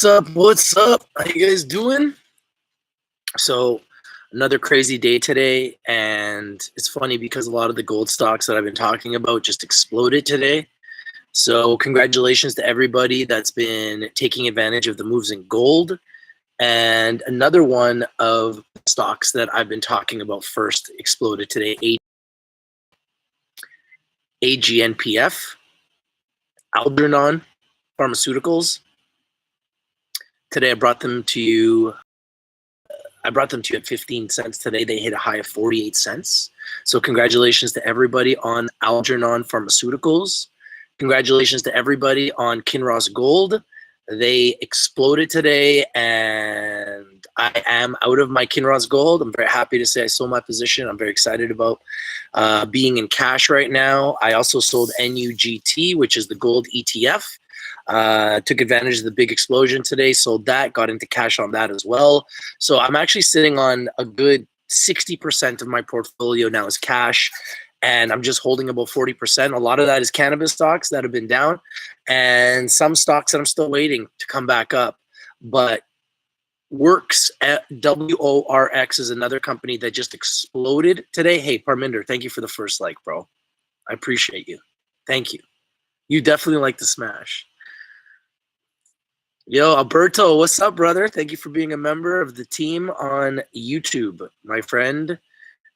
What's up? What's up? How you guys doing? So, another crazy day today, and it's funny because a lot of the gold stocks that I've been talking about just exploded today. So, congratulations to everybody that's been taking advantage of the moves in gold. And another one of stocks that I've been talking about first exploded today, AGNPF, Algernon Pharmaceuticals. Today I brought them to you at 15 cents today. They hit a high of 48 cents. So congratulations to everybody on Algernon Pharmaceuticals. Congratulations to everybody on Kinross Gold. They exploded today, and I am out of my Kinross Gold. I'm very happy to say I sold my position. I'm very excited about being in cash right now. I also sold NUGT, which is the gold ETF. Took advantage of the big explosion today, sold that, got into cash on that as well. So I'm actually sitting on a good 60% of my portfolio now is cash, and I'm just holding about 40%. A lot of that is cannabis stocks that have been down, and some stocks that I'm still waiting to come back up. But Works, WORX, is another company that just exploded today. Hey, Parminder, thank you for the first like, bro. I appreciate you. Thank you. You definitely like the smash. Yo, Alberto, what's up, brother? Thank you for being a member of the team on YouTube, my friend.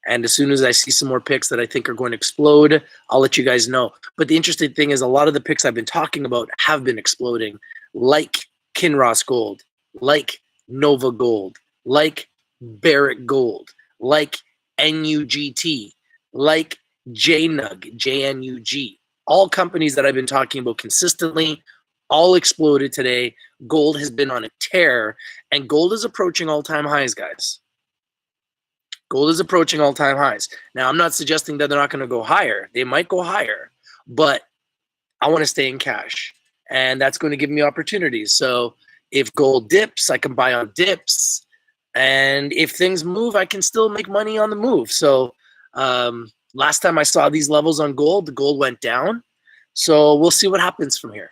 And as soon as I see some more picks that I think are going to explode, I'll let you guys know. But the interesting thing is a lot of the picks I've been talking about have been exploding, like Kinross Gold, like Nova Gold, like Barrick Gold, like NUGT, like JNUG, JNUG. All companies that I've been talking about consistently, all exploded today. Gold has been on a tear, and gold is approaching all-time highs, guys. Gold is approaching all-time highs. Now, I'm not suggesting that they're not going to go higher. They might go higher, but I want to stay in cash, and that's going to give me opportunities. So if gold dips, I can buy on dips, and if things move, I can still make money on the move. So last time I saw these levels on gold, the gold went down. So we'll see what happens from here.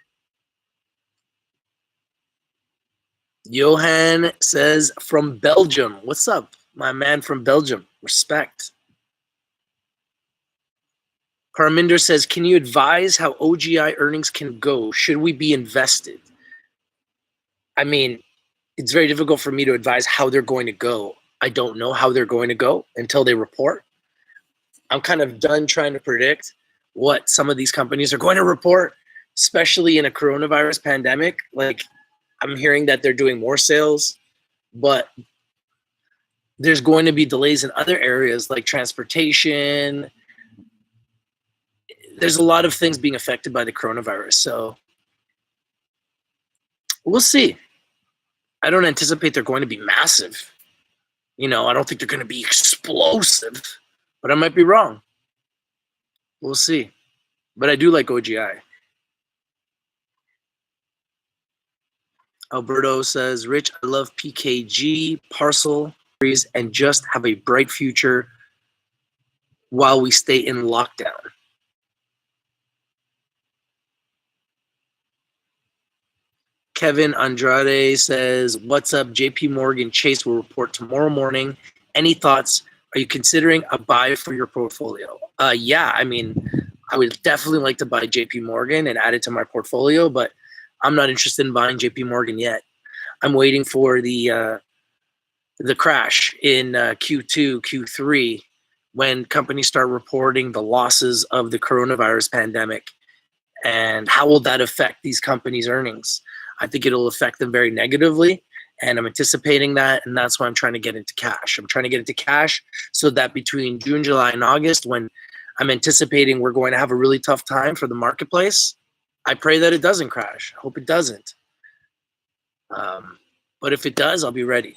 Johan says from Belgium. What's up, my man from Belgium? Respect. Parminder says, can you advise how OGI earnings can go? Should we be invested? I mean, it's very difficult for me to advise how they're going to go. I don't know how they're going to go until they report. I'm kind of done trying to predict what some of these companies are going to report, especially in a coronavirus pandemic. Like, I'm hearing that they're doing more sales, but there's going to be delays in other areas like transportation. There's a lot of things being affected by the coronavirus. So we'll see. I don't anticipate they're going to be massive. I don't think they're going to be explosive, but I might be wrong. We'll see. But I do like OGI. Alberto says, Rich, I love PKG, Parcel, and just have a bright future while we stay in lockdown. Kevin Andrade says, what's up? JP Morgan Chase will report tomorrow morning. Any thoughts? Are you considering a buy for your portfolio? Yeah, I mean, I would definitely like to buy JP Morgan and add it to my portfolio, but I'm not interested in buying JP Morgan yet. I'm waiting for the crash in Q2, Q3, when companies start reporting the losses of the coronavirus pandemic, and how will that affect these companies' earnings? I think it'll affect them very negatively, and I'm anticipating that, and that's why I'm trying to get into cash. I'm trying to get into cash so that between June, July, and August, when I'm anticipating we're going to have a really tough time for the marketplace, I pray that it doesn't crash. I hope it doesn't. But if it does, I'll be ready.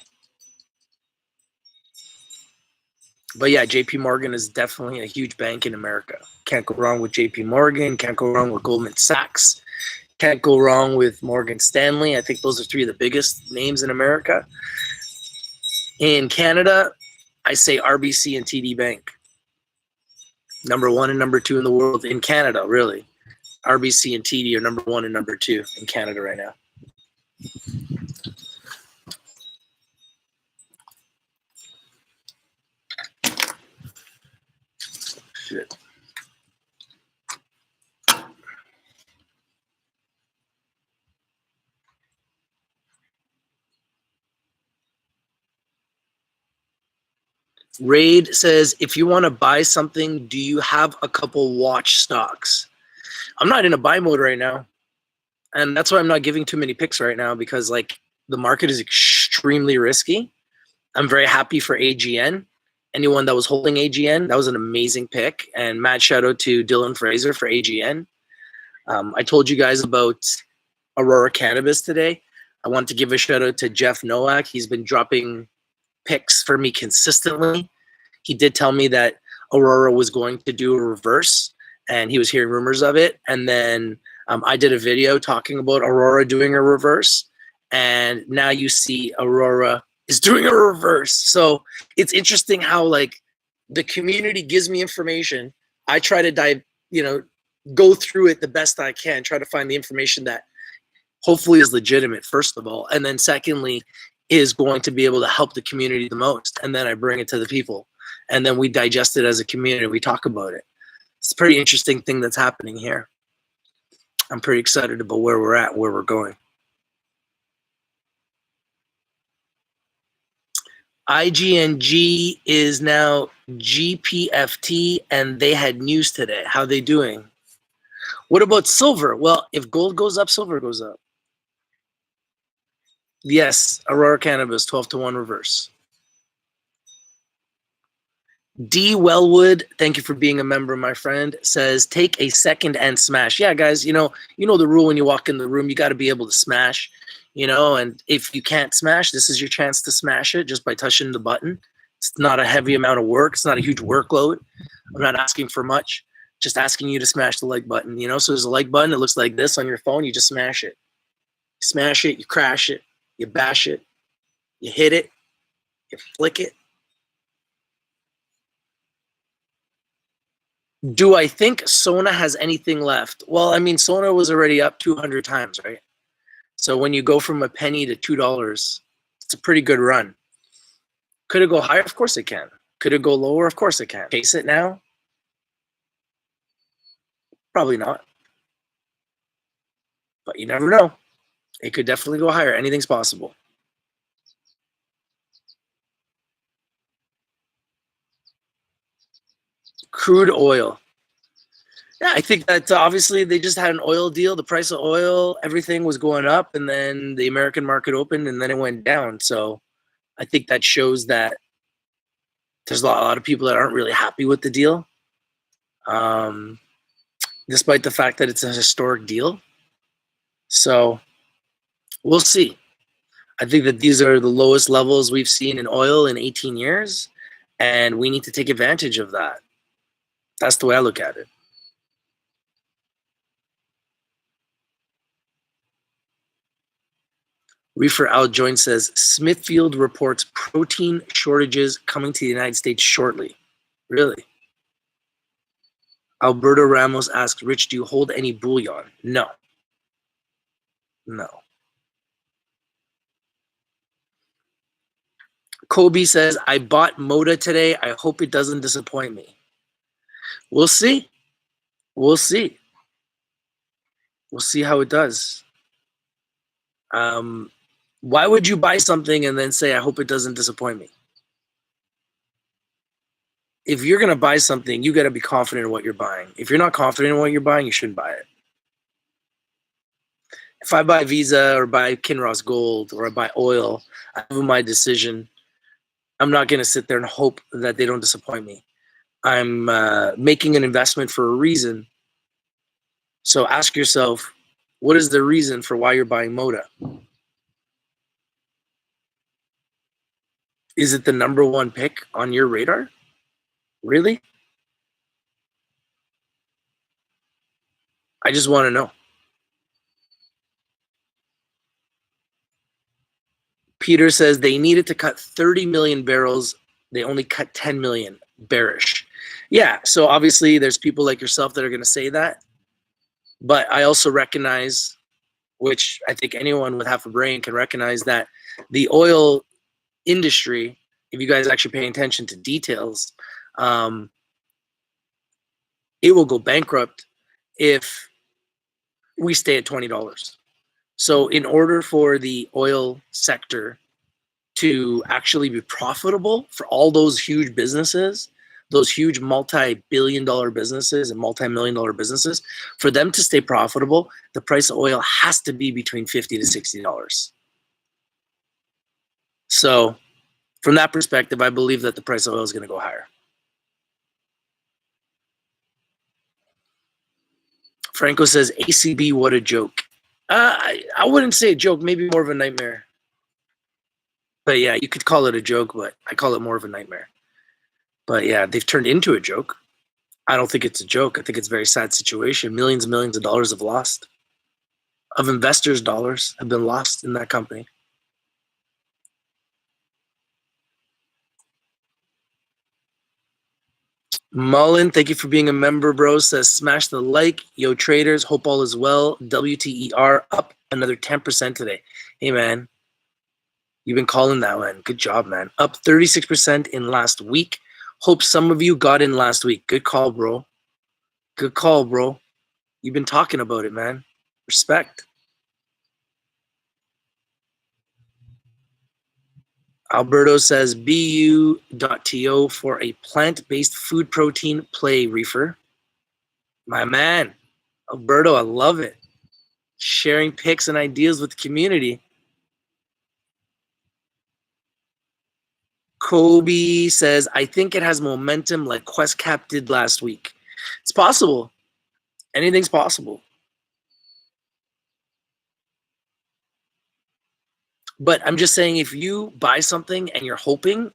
But yeah, JP Morgan is definitely a huge bank in America. Can't go wrong with JP Morgan. Can't go wrong with Goldman Sachs. Can't go wrong with Morgan Stanley. I think those are three of the biggest names in America. In Canada, I say RBC and TD Bank. Number one and number two in the world in Canada, really. RBC and TD are number one and number two in Canada right now. Shit. Raid says, if you want to buy something, do you have a couple watch stocks? I'm not in a buy mode right now. And that's why I'm not giving too many picks right now, because like the market is extremely risky. I'm very happy for AGN. Anyone that was holding AGN, that was an amazing pick. And mad shout out to Dylan Fraser for AGN. I told you guys about Aurora Cannabis today. I want to give a shout out to Jeff Nowak. He's been dropping picks for me consistently. He did tell me that Aurora was going to do a reverse, and he was hearing rumors of it. And then I did a video talking about Aurora doing a reverse, and now you see Aurora is doing a reverse. So it's interesting how like the community gives me information. I try to go through it the best I can, try to find the information that hopefully is legitimate, first of all, and then secondly is going to be able to help the community the most. And then I bring it to the people, and then we digest it as a community. We talk about it. It's a pretty interesting thing that's happening here. I'm pretty excited about where we're at, where we're going. IGNG is now GPFT, and they had news today. How are they doing? What about silver? Well, if gold goes up, silver goes up. Yes, Aurora Cannabis, 12-1 reverse. D. Wellwood, thank you for being a member, my friend, says, take a second and smash. Yeah, guys, you know the rule when you walk in the room, you got to be able to smash, and if you can't smash, this is your chance to smash it just by touching the button. It's not a heavy amount of work. It's not a huge workload. I'm not asking for much, just asking you to smash the like button, So there's a like button. It looks like this on your phone. You just smash it. Smash it, you crash it, you bash it, you hit it, you flick it. Do I think Sona has anything left? Well, I mean, Sona was already up 200 times, right? So when you go from a penny to $2, it's a pretty good run. Could it go higher? Of course it can. Could it go lower? Of course it can. Chase it now? Probably not. But you never know. It could definitely go higher. Anything's possible. Crude oil. Yeah, I think that obviously they just had an oil deal. The price of oil, everything was going up, and then the American market opened, and then it went down. So I think that shows that there's a lot of people that aren't really happy with the deal, despite the fact that it's a historic deal. So we'll see. I think that these are the lowest levels we've seen in oil in 18 years, and we need to take advantage of that. That's the way I look at it. Reefer Al Joint says, Smithfield reports protein shortages coming to the United States shortly. Really? Alberto Ramos asks, Rich, do you hold any bullion? No. No. Kobe says, I bought Moda today. I hope it doesn't disappoint me. We'll see. We'll see. We'll see how it does. Why would you buy something and then say, I hope it doesn't disappoint me? If you're going to buy something, you got to be confident in what you're buying. If you're not confident in what you're buying, you shouldn't buy it. If I buy Visa or buy Kinross Gold or I buy oil, I have my decision. I'm not going to sit there and hope that they don't disappoint me. I'm making an investment for a reason. So ask yourself, what is the reason for why you're buying Moda? Is it the number one pick on your radar? Really? I just want to know. Peter says they needed to cut 30 million barrels. They only cut 10 million. Bearish. Yeah, so obviously there's people like yourself that are going to say that. But I also recognize, which I think anyone with half a brain can recognize, that the oil industry, if you guys actually pay attention to details, it will go bankrupt if we stay at $20. So in order for the oil sector to actually be profitable for all those huge businesses, those huge multi-billion-dollar businesses and multi-million-dollar businesses, for them to stay profitable, the price of oil has to be between $50 to $60. So from that perspective, I believe that the price of oil is going to go higher. Franco says, ACB, what a joke. I wouldn't say a joke, maybe more of a nightmare. But yeah, you could call it a joke, but I call it more of a nightmare. But yeah, they've turned into a joke. I don't think it's a joke. I think it's a very sad situation. Millions and millions of dollars have lost. Of investors' dollars have been lost in that company. Mullen, thank you for being a member, bro. Says, smash the like. Yo, traders, hope all is well. WTER up another 10% today. Hey, man. You've been calling that one. Good job, man. Up 36% in last week. Hope some of you got in last week. Good call, bro. Good call, bro. You've been talking about it, man. Respect. Alberto says, bu.to for a plant-based food protein play, Reefer. My man. Alberto, I love it. Sharing picks and ideas with the community. Kobe says, I think it has momentum like QuestCap did last week. It's possible. Anything's possible. But I'm just saying, if you buy something and you're hoping,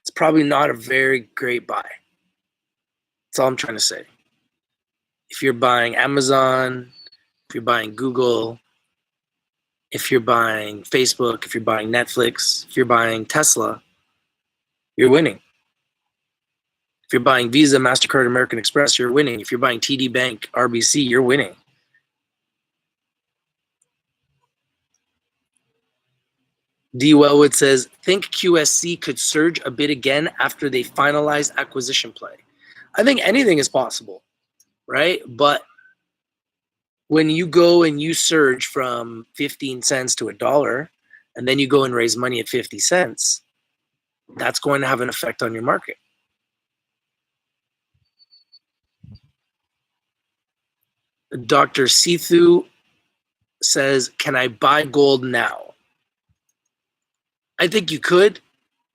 it's probably not a very great buy. That's all I'm trying to say. If you're buying Amazon, if you're buying Google, if you're buying Facebook, if you're buying Netflix, if you're buying Tesla, you're winning. If you're buying Visa, MasterCard, American Express, you're winning. If you're buying TD Bank, RBC, you're winning. D. Wellwood says, think QSC could surge a bit again after they finalize acquisition play. I think anything is possible, right? But when you go and you surge from 15 cents to $1, and then you go and raise money at 50 cents, that's going to have an effect on your market. Dr. Sithu says, can I buy gold now? I think you could,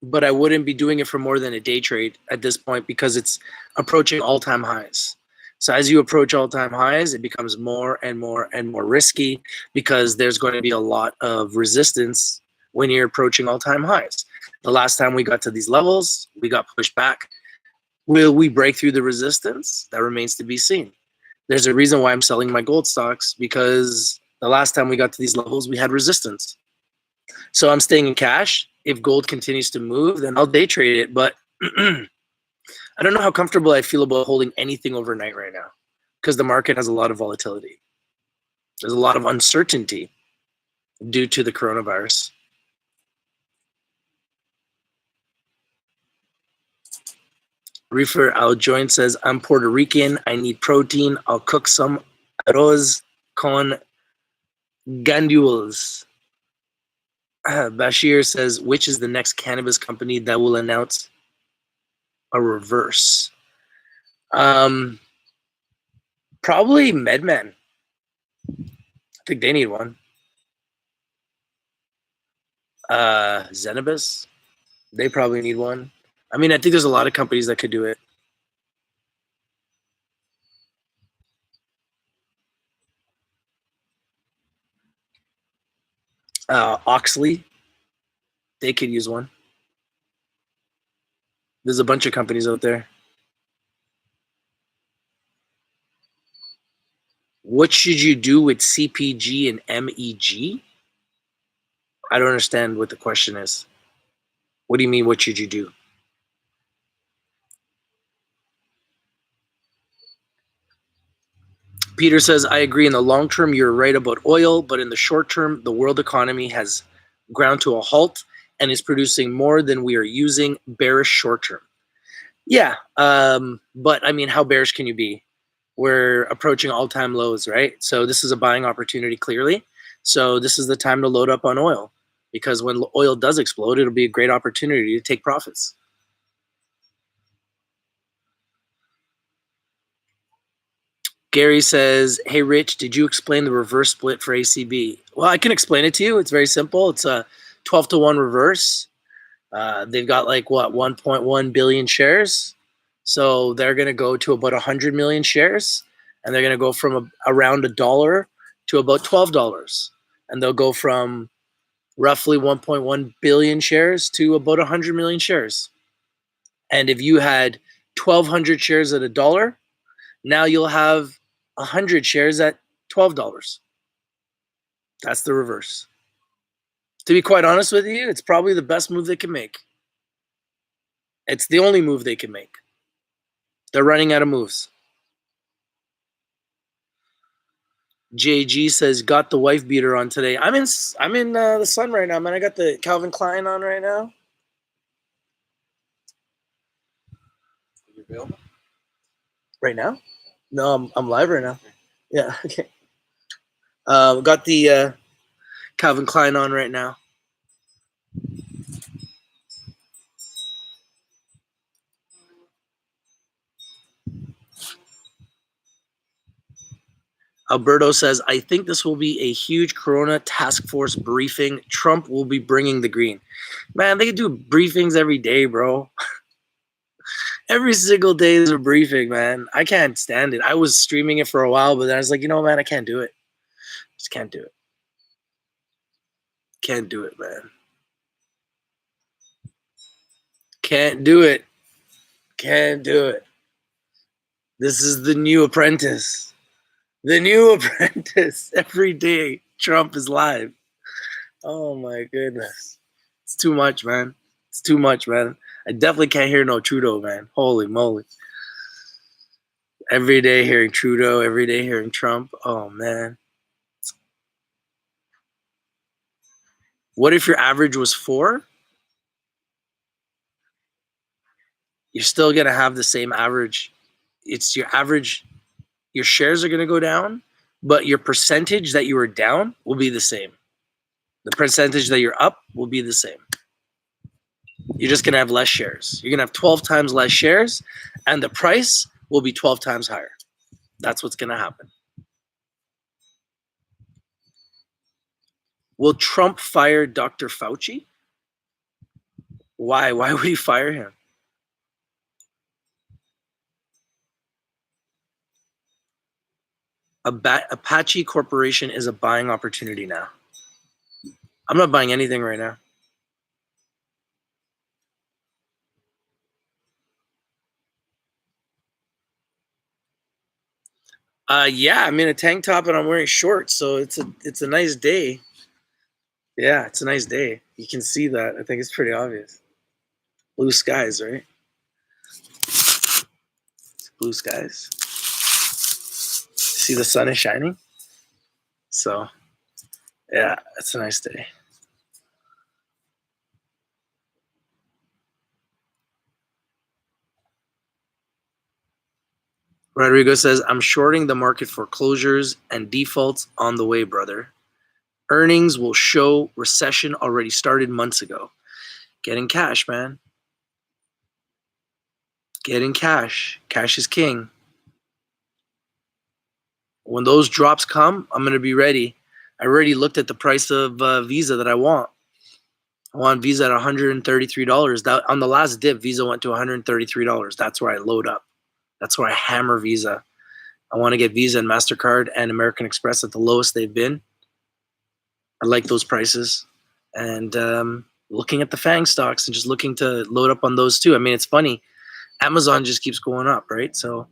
but I wouldn't be doing it for more than a day trade at this point because it's approaching all-time highs. So as you approach all-time highs, it becomes more and more and more risky because there's going to be a lot of resistance when you're approaching all-time highs. The last time we got to these levels, we got pushed back. Will we break through the resistance? That remains to be seen. There's a reason why I'm selling my gold stocks because the last time we got to these levels, we had resistance. So I'm staying in cash. If gold continues to move, then I'll day trade it. But I don't know how comfortable I feel about holding anything overnight right now because the market has a lot of volatility. There's a lot of uncertainty due to the coronavirus. Reefer Aljoin says, I'm Puerto Rican. I need protein. I'll cook some arroz con gandules. Bashir says, which is the next cannabis company that will announce a reverse? Probably MedMen. I think they need one. Zenobus, they probably need one. I mean, I think there's a lot of companies that could do it. Oxley, they could use one. There's a bunch of companies out there. What should you do with CPG and MEG? I don't understand what the question is. What do you mean, what should you do? Peter says, I agree. In the long term, you're right about oil, but in the short term, the world economy has ground to a halt and is producing more than we are using. Bearish short term. Yeah, but I mean, how bearish can you be? we're approaching all-time lows, right? So this is a buying opportunity clearly. So this is the time to load up on oil, because when oil does explode, it'll be a great opportunity to take profits. Gary says, hey, Rich, did you explain the reverse split for ACB? Well, I can explain it to you. It's very simple. It's a 12-to-1 reverse. They've got like, what, 1.1 billion shares. So they're going to go to about 100 million shares. And they're going to go from around $1 to about $12. And they'll go from roughly 1.1 billion shares to about 100 million shares. And if you had 1,200 shares at $1, now you'll have 100 shares at $12. That's the reverse. To be quite honest with you, it's probably the best move they can make. It's the only move they can make. They're running out of moves. JG says, got the wife beater on today. I'm in the sun right now, man. I got the Calvin Klein on right now. You available? Right now? No, I'm live right now. Yeah, okay. Got the Calvin Klein on right now. Alberto says, I think this will be a huge Corona task force briefing. Trump will be bringing the green. Man, they can do briefings every day, bro. Every single day there's a briefing, man. I can't stand it. I was streaming it for a while, but then I was like, you know, man, I can't do it. Just can't do it. Can't do it, man. Can't do it. Can't do it. This is the new apprentice. The new apprentice. Every day Trump is live. Oh my goodness. It's too much, man. It's too much, man. I definitely can't hear no Trudeau, man. Holy moly. Every day hearing Trudeau, every day hearing Trump. Oh, man. What if your average was 4? You're still going to have the same average. It's your average. Your shares are going to go down, but your percentage that you were down will be the same. The percentage that you're up will be the same. You're just going to have less shares. You're going to have 12 times less shares, and the price will be 12 times higher. That's what's going to happen. Will Trump fire Dr. Fauci? Why? Why would he fire him? Apache Corporation is a buying opportunity now. I'm not buying anything right now. Yeah, I'm in a tank top and I'm wearing shorts, so it's a nice day. Yeah, it's a nice day. You can see that. I think it's pretty obvious. Blue skies, right? Blue skies. See the sun is shining. So, yeah, it's a nice day. Rodrigo says, I'm shorting the market foreclosures and defaults on the way, brother. Earnings will show recession already started months ago. Getting cash, man. Getting cash. Cash is king. When those drops come, I'm going to be ready. I already looked at the price of Visa that I want. I want Visa at $133. That, on the last dip, Visa went to $133. That's where I load up. That's where I hammer Visa. I want to get Visa and MasterCard and American Express at the lowest they've been. I like those prices. And looking at the FANG stocks and just looking to load up on those too. I mean, it's funny. Amazon just keeps going up, right? So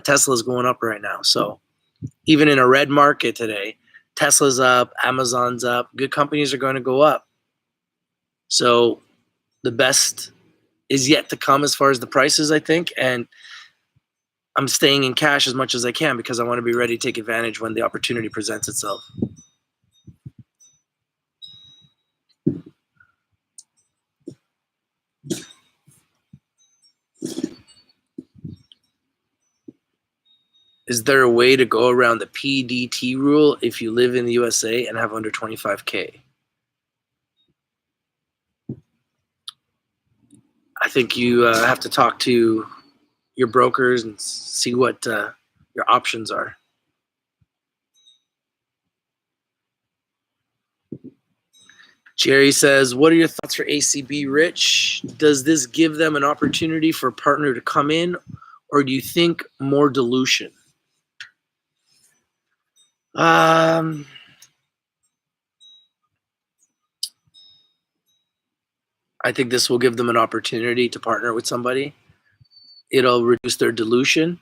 Tesla's going up right now. So even in a red market today, Tesla's up, Amazon's up. Good companies are going to go up. So the best is yet to come as far as the prices, I think. And I'm staying in cash as much as I can because I want to be ready to take advantage when the opportunity presents itself. Is there a way to go around the PDT rule if you live in the USA and have under 25K? I think you have to talk to your brokers and see what your options are. Jerry says, what are your thoughts for ACB, Rich? Does this give them an opportunity for a partner to come in, or do you think more dilution? I think this will give them an opportunity to partner with somebody. It'll reduce their dilution,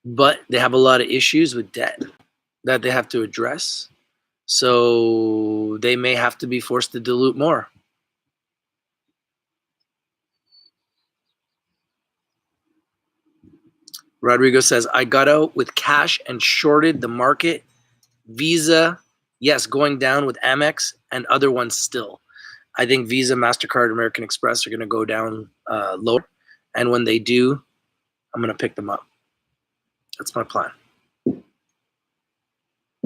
but they have a lot of issues with debt that they have to address. So they may have to be forced to dilute more. Rodrigo says, I got out with cash and shorted the market. Visa, yes, going down with Amex and other ones still. I think Visa, MasterCard, American Express are going to go down lower. And when they do, I'm going to pick them up. That's my plan. I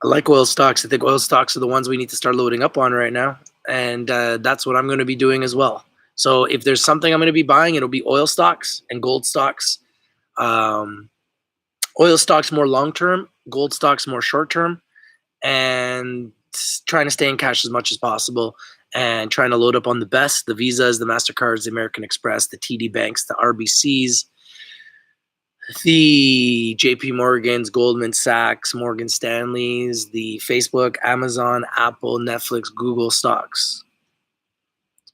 like oil stocks. I think oil stocks are the ones we need to start loading up on right now. And that's what I'm going to be doing as well. So if there's something I'm going to be buying, it'll be oil stocks and gold stocks. Oil stocks more long-term, gold stocks more short-term, and trying to stay in cash as much as possible and trying to load up on the best, the Visas, the MasterCards, the American Express, the TD Banks, the RBCs, the JP Morgans, Goldman Sachs, Morgan Stanleys, the Facebook, Amazon, Apple, Netflix, Google stocks.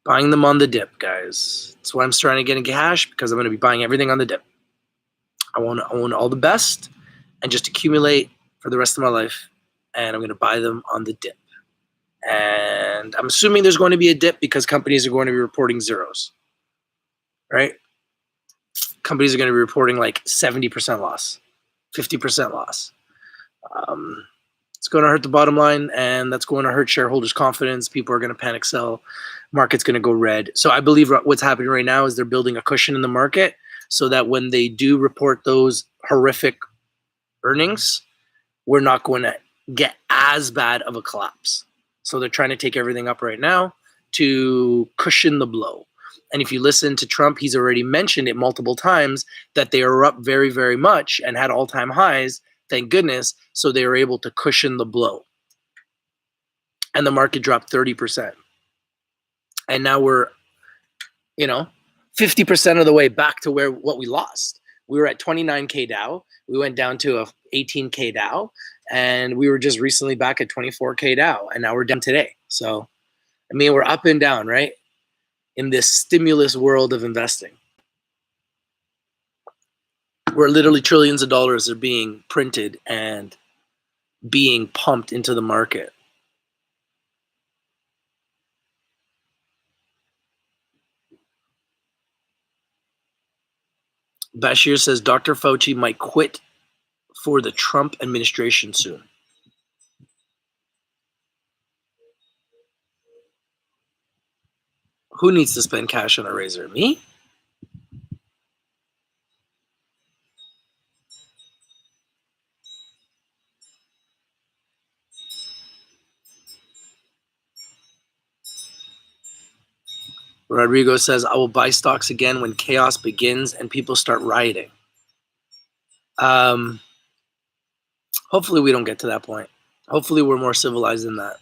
Buying them on the dip, guys. That's why I'm starting to get into cash, because I'm going to be buying everything on the dip. I want to own all the best and just accumulate for the rest of my life, and I'm going to buy them on the dip. And I'm assuming there's going to be a dip because companies are going to be reporting zeros, right? Companies are going to be reporting like 70% loss, 50% loss. It's going to hurt the bottom line, and that's going to hurt shareholders' confidence. People are going to panic sell. Market's going to go red. So I believe what's happening right now is they're building a cushion in the market so that when they do report those horrific earnings, we're not going to get as bad of a collapse. So they're trying to take everything up right now to cushion the blow. And if you listen to Trump, he's already mentioned it multiple times that they are up very, very much and had all-time highs, thank goodness, so they were able to cushion the blow. And the market dropped 30%. And now we're, 50% of the way back to what we lost. We were at 29K Dow. We went down to a 18K Dow, and we were just recently back at 24K Dow, and now we're down today. So, we're up and down, right? In this stimulus world of investing, where literally trillions of dollars are being printed and being pumped into the market. Bashir says Dr. Fauci might quit for the Trump administration soon. Who needs to spend cash on a razor? Me? Rodrigo says, I will buy stocks again when chaos begins and people start rioting. Hopefully we don't get to that point. Hopefully we're more civilized than that.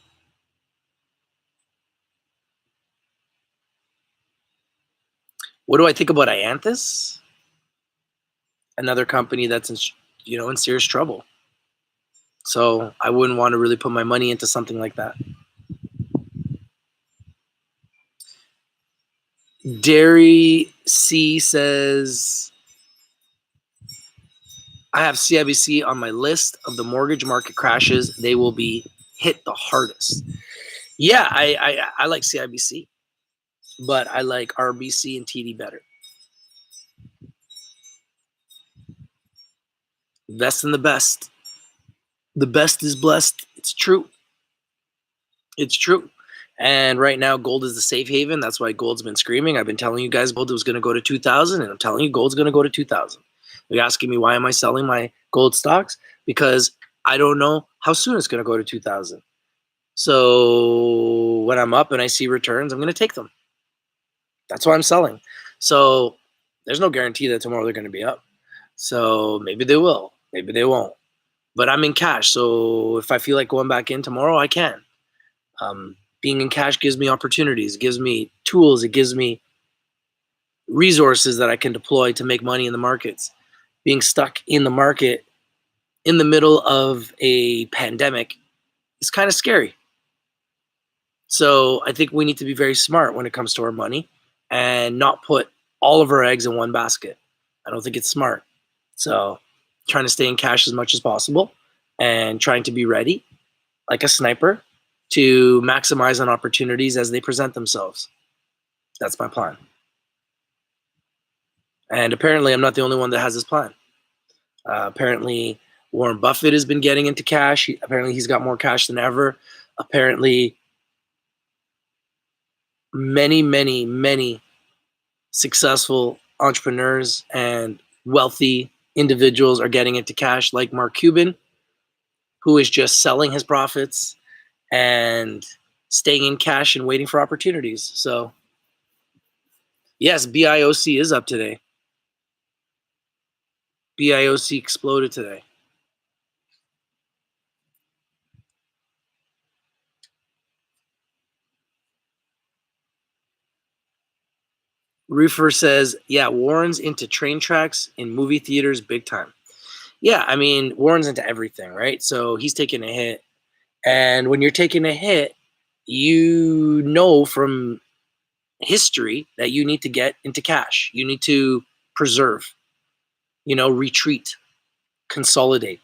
What do I think about Ianthus? Another company that's in serious trouble. So I wouldn't want to really put my money into something like that. Dairy C says, I have CIBC on my list of the mortgage market crashes. They will be hit the hardest. Yeah, I like CIBC, but I like RBC and TD better. Invest in the best. The best is blessed. It's true. It's true. And right now, gold is the safe haven. That's why gold's been screaming. I've been telling you guys gold was going to go to 2,000, and I'm telling you gold's going to go to 2,000. You're asking me why am I selling my gold stocks? Because I don't know how soon it's going to go to 2,000. So when I'm up and I see returns, I'm going to take them. That's why I'm selling. So there's no guarantee that tomorrow they're going to be up. So maybe they will, maybe they won't. But I'm in cash, so if I feel like going back in tomorrow, I can. Being in cash gives me opportunities, gives me tools, it gives me resources that I can deploy to make money in the markets. Being stuck in the market in the middle of a pandemic is kind of scary. So I think we need to be very smart when it comes to our money and not put all of our eggs in one basket. I don't think it's smart. So trying to stay in cash as much as possible and trying to be ready like a sniper to maximize on opportunities as they present themselves. That's my plan. And apparently I'm not the only one that has this plan. Apparently Warren Buffett has been getting into cash. Apparently he's got more cash than ever. Apparently many successful entrepreneurs and wealthy individuals are getting into cash, like Mark Cuban, who is just selling his profits and staying in cash and waiting for opportunities. So yes, BIOC is up today. BIOC exploded today. Reefer says, yeah, Warren's into train tracks in movie theaters big time. Yeah, I mean, Warren's into everything, right? So he's taking a hit. And when you're taking a hit, you know from history that you need to get into cash. You need to preserve, retreat, consolidate.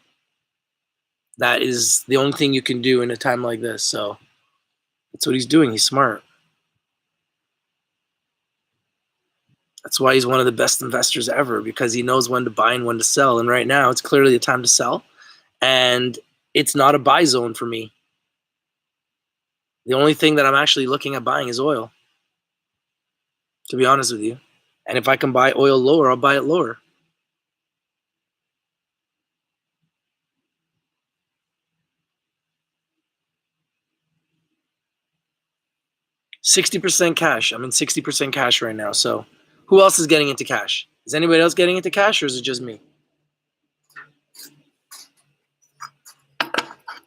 That is the only thing you can do in a time like this. So that's what he's doing. He's smart. That's why he's one of the best investors ever, because he knows when to buy and when to sell. And right now, it's clearly the time to sell. And it's not a buy zone for me. The only thing that I'm actually looking at buying is oil, to be honest with you. And if I can buy oil lower, I'll buy it lower. $60 cash. I'm in 60% cash right now. So who else is getting into cash? Is anybody else getting into cash, or is it just me?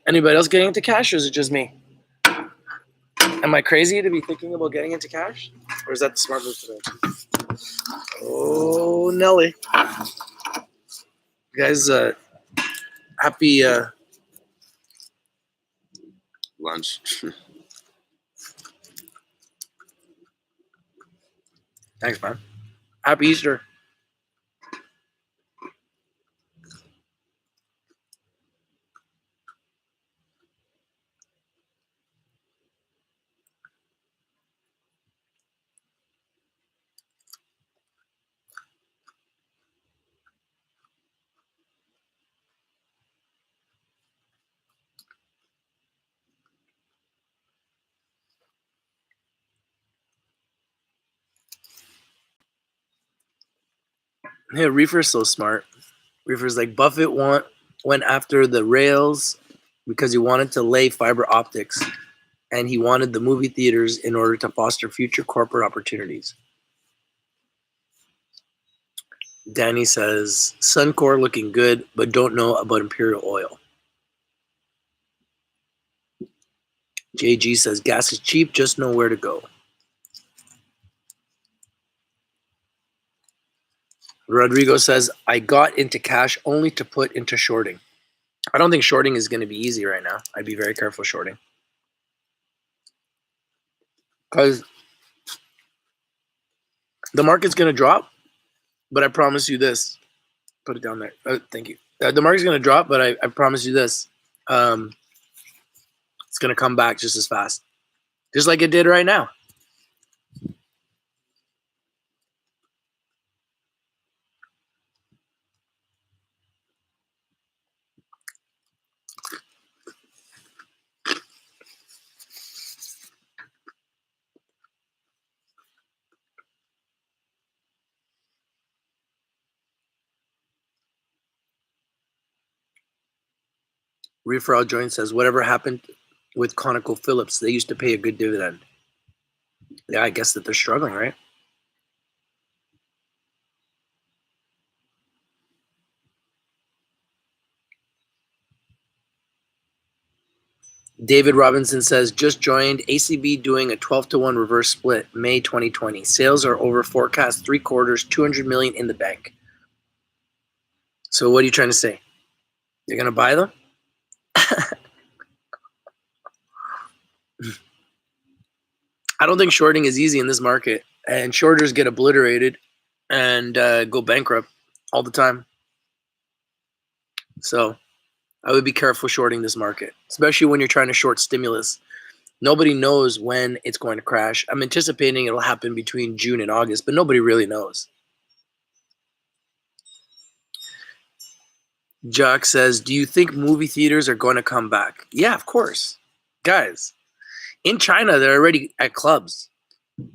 Anybody else getting into cash, or is it just me? Am I crazy to be thinking about getting into cash? Or is that the smart move today? Oh, Nelly. Guys, happy lunch. Thanks, man. Happy Easter. Yeah, Reefer's so smart. Reefer's like Buffett went after the rails because he wanted to lay fiber optics, and he wanted the movie theaters in order to foster future corporate opportunities. Danny says Suncor looking good, but don't know about Imperial Oil. JG says gas is cheap, just know where to go. Rodrigo says I got into cash only to put into shorting. I don't think shorting is going to be easy right now. I'd be very careful shorting. Because the market's going to drop, but I promise you this. Put it down there. Thank you. The market's going to drop, but I promise you this. It's going to come back just as fast. Just like it did right now. Referral Joint says, whatever happened with ConocoPhillips, they used to pay a good dividend. Yeah, I guess that they're struggling, right? David Robinson says, just joined ACB doing a 12-to-1 reverse split, May 2020. Sales are over forecast 3 quarters, 200 million in the bank. So what are you trying to say? You're going to buy them? I don't think shorting is easy in this market. And shorters get obliterated and go bankrupt all the time. So I would be careful shorting this market, especially when you're trying to short stimulus. Nobody knows when it's going to crash. I'm anticipating it'll happen between June and August, but nobody really knows. Jock says, do you think movie theaters are going to come back? Yeah, of course. Guys, in China, they're already at clubs.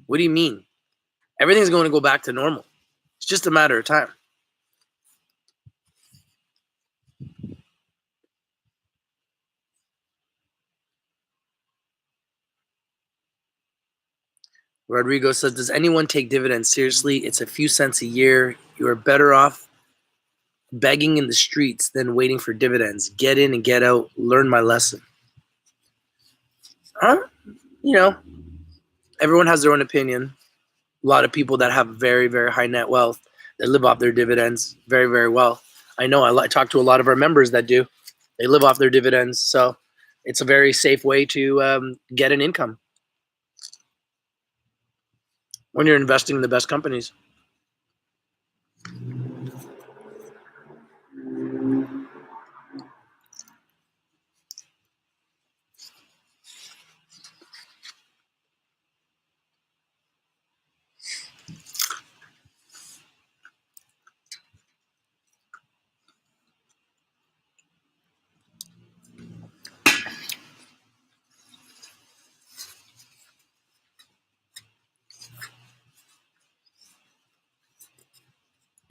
What do you mean? Everything's going to go back to normal. It's just a matter of time. Rodrigo says, does anyone take dividends seriously? It's a few cents a year. You are better off begging in the streets than waiting for dividends. Get in and get out. Learn my lesson. You know, everyone has their own opinion. A lot of people that have very, very high net wealth that live off their dividends very, very well. I know I talk to a lot of our members that do. They live off their dividends. So it's a very safe way to get an income when you're investing in the best companies.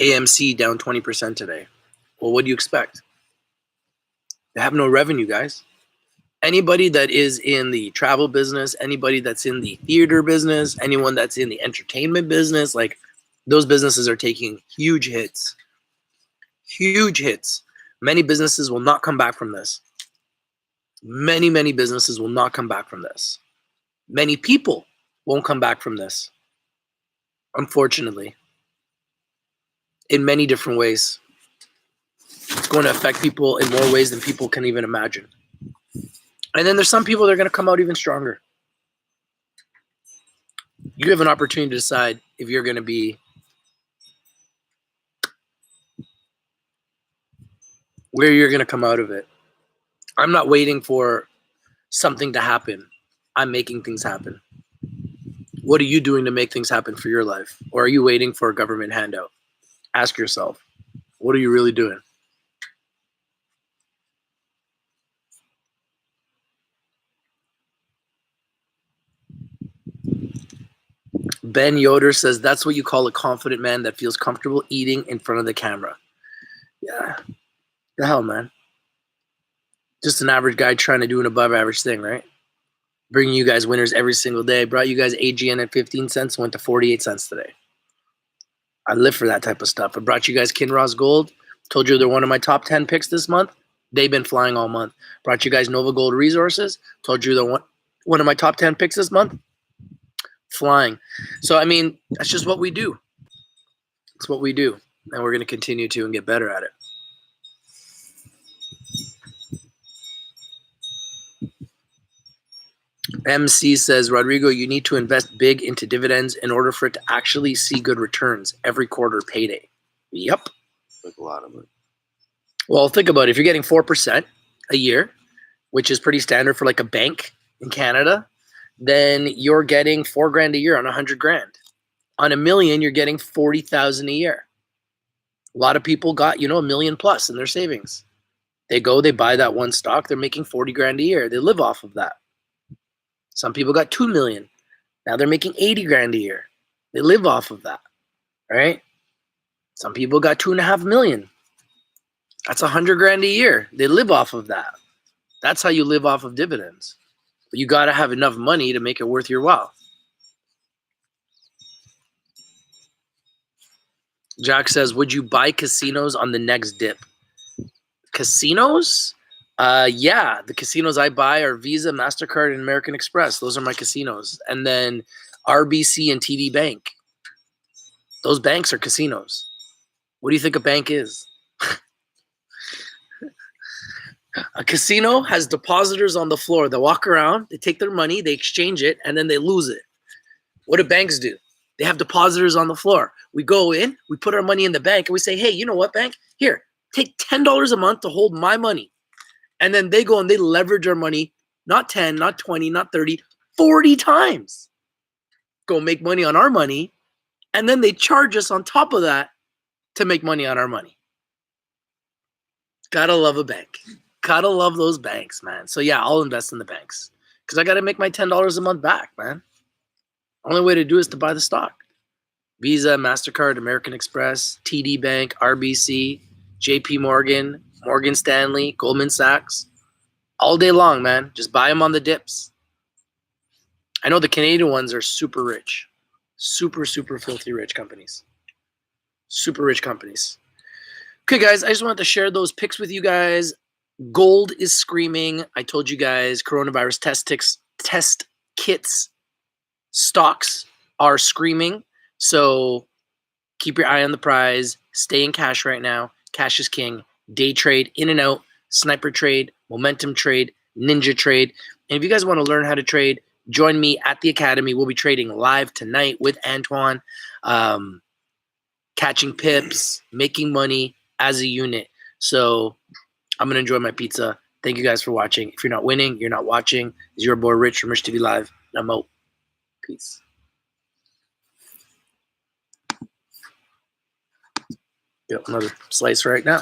AMC down 20% today. Well, what do you expect? They have no revenue, guys. Anybody that is in the travel business, anybody that's in the theater business, anyone that's in the entertainment business, like those businesses are taking huge hits. Huge hits. Many businesses will not come back from this. Many, many businesses will not come back from this. Many people won't come back from this, unfortunately, in many different ways. It's going to affect people in more ways than people can even imagine. And then there's some people that are going to come out even stronger. You have an opportunity to decide if you're going to be where you're going to come out of it. I'm not waiting for something to happen. I'm making things happen. What are you doing to make things happen for your life? Or are you waiting for a government handout? Ask yourself, what are you really doing? Ben Yoder says, that's what you call a confident man that feels comfortable eating in front of the camera. Yeah. The hell, man. Just an average guy trying to do an above average thing, right? Bringing you guys winners every single day. Brought you guys AGN at 15 cents, went to 48 cents today. I live for that type of stuff. I brought you guys Kinross Gold. Told you they're one of my top 10 picks this month. They've been flying all month. Brought you guys Nova Gold Resources. Told you they're one of my top 10 picks this month. Flying. So, I mean, that's just what we do. It's what we do. And we're going to continue to and get better at it. MC says, Rodrigo, you need to invest big into dividends in order for it to actually see good returns every quarter payday. Yep. Like a lot of it. Well, think about it. If you're getting 4% a year, which is pretty standard for like a bank in Canada, then you're getting $4,000 a year on $100,000. On $1 million, you're getting 40,000 a year. A lot of people got, $1 million plus in their savings. They go, they buy that one stock, they're making 40,000 a year. They live off of that. Some people got 2 million. Now they're making 80,000 a year. They live off of that, right? Some people got 2.5 million. That's 100,000 a year. They live off of that. That's how you live off of dividends. But you got to have enough money to make it worth your while. Jack says, would you buy casinos on the next dip? Casinos? Yeah, the casinos I buy are Visa, MasterCard, and American Express. Those are my casinos. And then RBC and TD Bank. Those banks are casinos. What do you think a bank is? A casino has depositors on the floor that walk around, they take their money, they exchange it, and then they lose it. What do banks do? They have depositors on the floor. We go in, we put our money in the bank, and we say, hey, you know what, bank? Here, take $10 a month to hold my money. And then they go and they leverage our money, not 10, not 20, not 30, 40 times. Go make money on our money, and then they charge us on top of that to make money on our money. Gotta love a bank. Gotta love those banks, man. So yeah, I'll invest in the banks because I gotta make my $10 a month back, man. Only way to do it is to buy the stock. Visa, MasterCard, American Express, TD Bank, RBC, JP Morgan, Morgan Stanley, Goldman Sachs. All day long, man. Just buy them on the dips. I know the Canadian ones are super rich. Super, super filthy rich companies. Super rich companies. Okay, guys, I just wanted to share those picks with you guys. Gold is screaming. I told you guys coronavirus test kits stocks are screaming. So keep your eye on the prize. Stay in cash right now. Cash is king. Day trade, in and out, sniper trade, momentum trade, ninja trade. And if you guys want to learn how to trade, join me at the Academy. We'll be trading live tonight with Antoine, catching pips, making money as a unit. So I'm going to enjoy my pizza. Thank you guys for watching. If you're not winning, you're not watching. It's your boy Rich from Rich TV Live. I'm out. Peace. Get another slice right now.